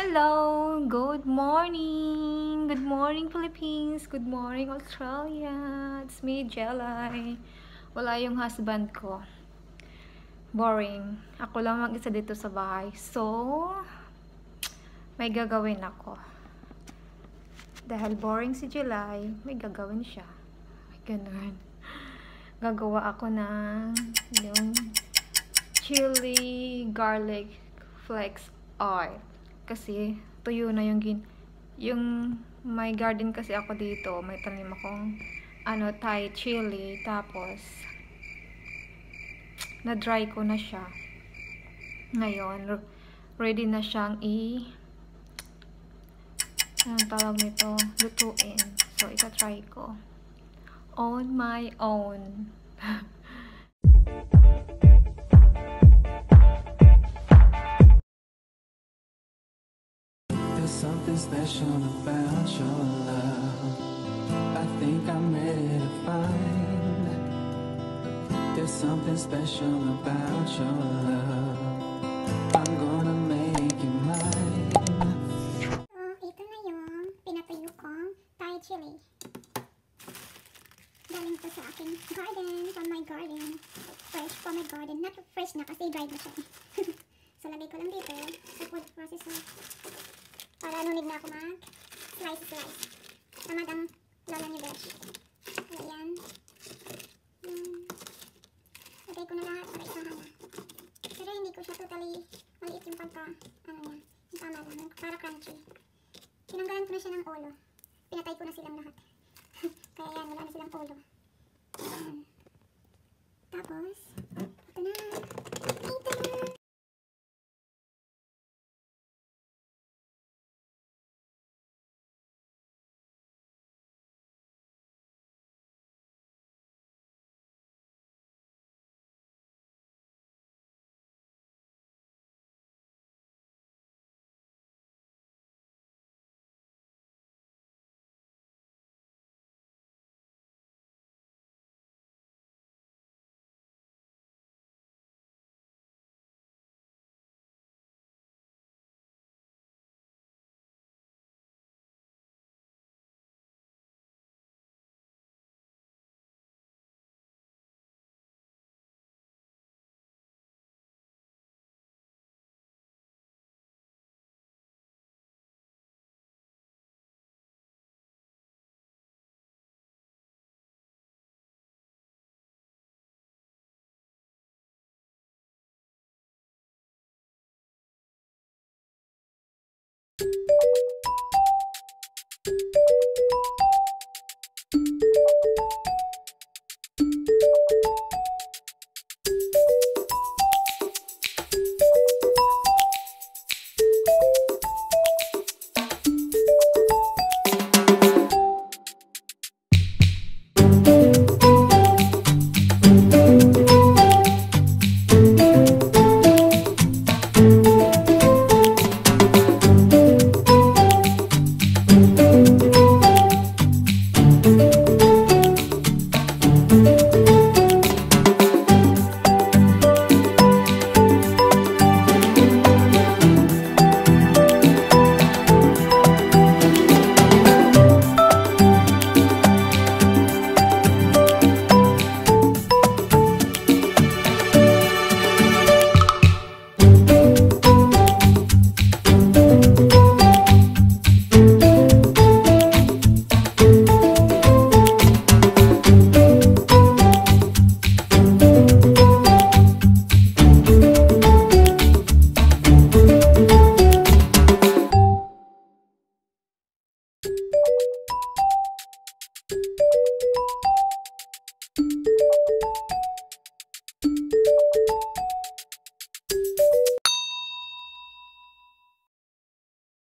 Hello! Good morning! Good morning, Philippines! Good morning, Australia! It's me, Jelay. Wala yung husband ko. Boring. Ako lang mag-isa dito sa bahay. So, may gagawin ako. Dahil boring si Jelay, may gagawin siya. Ganun. Gagawa ako ng yung chili garlic flakes oil. Kasi tuyo na yung may garden kasi ako dito, may tanim akong Thai chili, tapos na dry ko na siya. Ngayon ready na siyang anong tawag nito, lutuin. So ita-try ko on my own. Something special about your love. I think I'm ready to find. There's something special about your love. I'm gonna make you mine. Ito na yung pinatuyo kong Thai chili. Galing to sa aking garden, from my garden. Fresh from my garden. Not fresh na kasi dried na siya. So lagay ko lang dito sa food processor. Para nunig na ako mag-slice. Tamad ang lola ni Besh. Ayan. Lagay ko na lahat para isahan na. Pero hindi ko siya totally maliit yung pagka, niya. Yung tama lang, para crunchy. Tinanggalan ko na siya ng ulo. Pinatay ko na silang lahat. Kaya yan, wala na silang ulo. Ayan. Tapos, ito na.